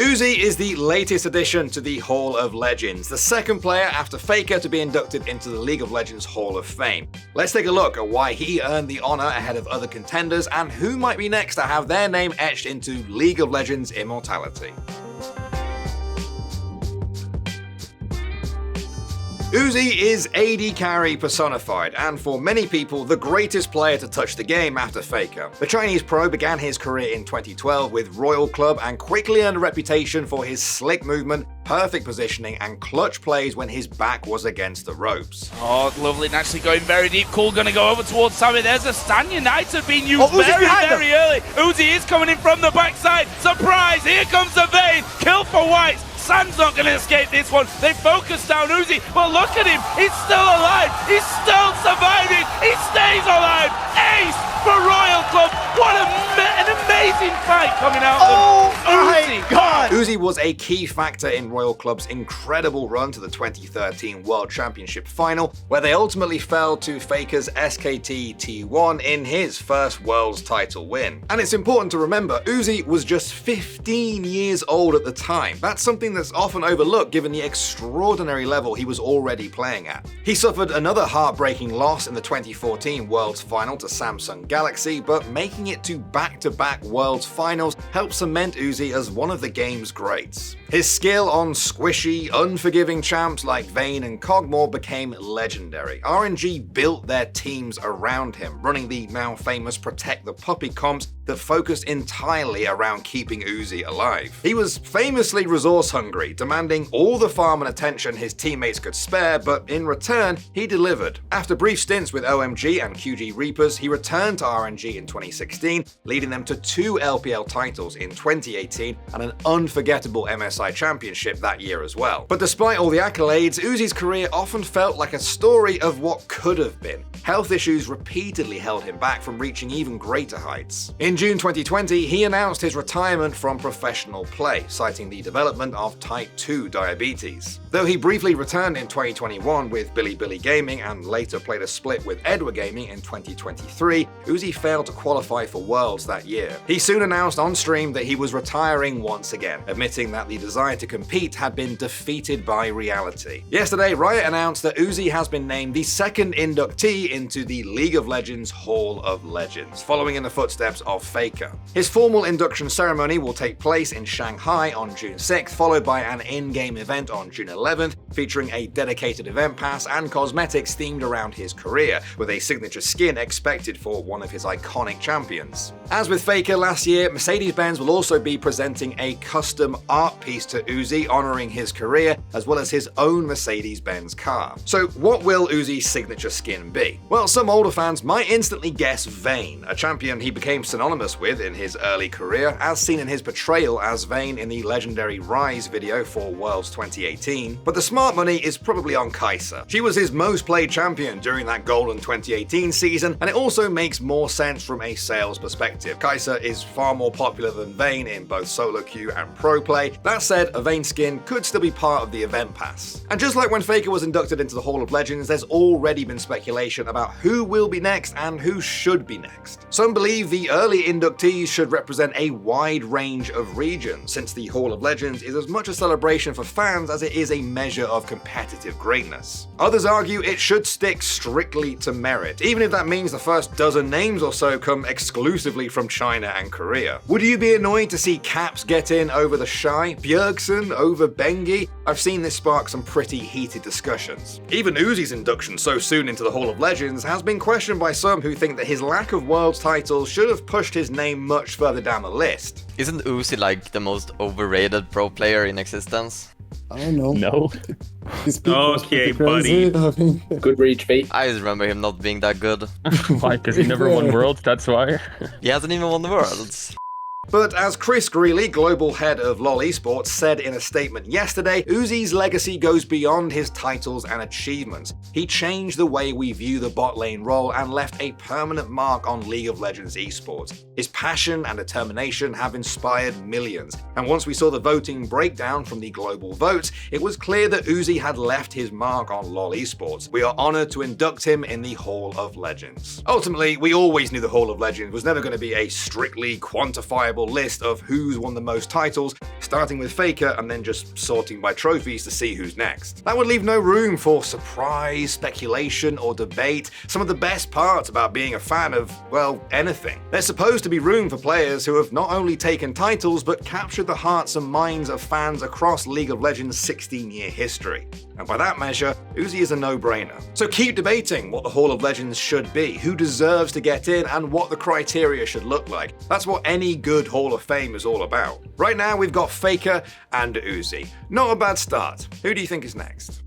Uzi is the latest addition to the Hall of Legends, the second player after Faker to be inducted into the League of Legends Hall of Fame. Let's take a look at why he earned the honor ahead of other contenders and who might be next to have their name etched into League of Legends immortality. Uzi is AD carry personified, and for many people, the greatest player to touch the game after Faker. The Chinese pro began his career in 2012 with Royal Club and quickly earned a reputation for his slick movement, perfect positioning, and clutch plays when his back was against the ropes. Oh, lovely, naturally going very deep. Cool gonna go over towards Sammy. There's a Stan United being used very early. Uzi is coming in from the backside. Surprise, here comes the Vayne. Kill for White. San's not going to escape this one. They focus down Uzi, but look at him. He's still alive. He's still surviving. He stays alive. Ace for Royal Club. What an amazing fight coming out of Uzi. My God. Uzi was a key factor in Royal Club's incredible run to the 2013 World Championship final, where they ultimately fell to Faker's SKT T1 in his first World's title win. And it's important to remember, Uzi was just 15 years old at the time. That's something that's often overlooked given the extraordinary level he was already playing at. He suffered another heartbreaking loss in the 2014 Worlds final to Samsung Galaxy, but making it to back-to-back Worlds finals helped cement Uzi as one of the game's greats. His skill on squishy, unforgiving champs like Vayne and Cogmore became legendary. RNG built their teams around him, running the now famous Protect the Puppy comps that focused entirely around keeping Uzi alive. He was famously resource-hungry, demanding all the farm and attention his teammates could spare, but in return, he delivered. After brief stints with OMG and QG Reapers, he returned to RNG in 2016, leading them to 2 LPL titles in 2018 and an unforgettable MSI championship that year as well. But despite all the accolades, Uzi's career often felt like a story of what could have been. Health issues repeatedly held him back from reaching even greater heights. In June 2020, he announced his retirement from professional play, citing the development of type 2 diabetes. Though he briefly returned in 2021 with Billy Gaming and later played a split with Edward Gaming in 2023, Uzi failed to qualify for Worlds that year. He soon announced on stream that he was retiring once again, admitting that the desire to compete had been defeated by reality. Yesterday, Riot announced that Uzi has been named the second inductee into the League of Legends Hall of Legends, following in the footsteps of Faker. His formal induction ceremony will take place in Shanghai on June 6th, followed by an in-game event on June 11th, featuring a dedicated event pass and cosmetics themed around his career, with a signature skin expected for one of his iconic champions. As with Faker last year, Mercedes-Benz will also be presenting a custom art piece to Uzi honoring his career, as well as his own Mercedes-Benz car. So what will Uzi's signature skin be? Well, some older fans might instantly guess Vayne, a champion he became synonymous with in his early career, as seen in his portrayal as Vayne in the legendary Rise video for Worlds 2018. But the smart money is probably on Kai'Sa. She was his most played champion during that golden 2018 season, and it also makes more sense from a sales perspective. Kai'Sa is far more popular than Vayne in both solo queue and pro play. That said, a Vayne skin could still be part of the event pass. And just like when Faker was inducted into the Hall of Legends, there's already been speculation about who will be next and who should be next. Some believe the early inductees should represent a wide range of regions, since the Hall of Legends is as much a celebration for fans as it is a measure of competitive greatness. Others argue it should stick strictly to merit, even if that means the first dozen names or so come exclusively from China and Korea. Would you be annoyed to see Caps get in over the Shy, Bjergsen over Bengi? I've seen this spark some pretty heated discussions. Even Uzi's induction so soon into the Hall of Legends has been questioned by some who think that his lack of Worlds titles should have pushed his name much further down the list. Isn't Uzi like the most overrated pro player in existence? I don't know. No. His peak was Okay, pretty crazy, buddy. I think. Good reach, Fate. I just remember him not being that good. Why? Because he never won Worlds, that's why. He hasn't even won the Worlds. But as Chris Greeley, global head of LoL Esports, said in a statement yesterday, Uzi's legacy goes beyond his titles and achievements. He changed the way we view the bot lane role and left a permanent mark on League of Legends esports. His passion and determination have inspired millions, and once we saw the voting breakdown from the global votes, it was clear that Uzi had left his mark on LoL Esports. We are honored to induct him in the Hall of Legends. Ultimately, we always knew the Hall of Legends was never going to be a strictly quantifiable list of who's won the most titles. starting with Faker and then just sorting by trophies to see who's next. That would leave no room for surprise, speculation, or debate, some of the best parts about being a fan of, well, anything. There's supposed to be room for players who have not only taken titles, but captured the hearts and minds of fans across League of Legends' 16-year history. And by that measure, Uzi is a no-brainer. So keep debating what the Hall of Legends should be, who deserves to get in, and what the criteria should look like. That's what any good Hall of Fame is all about. Right now, we've got Faker and Uzi. Not a bad start. Who do you think is next?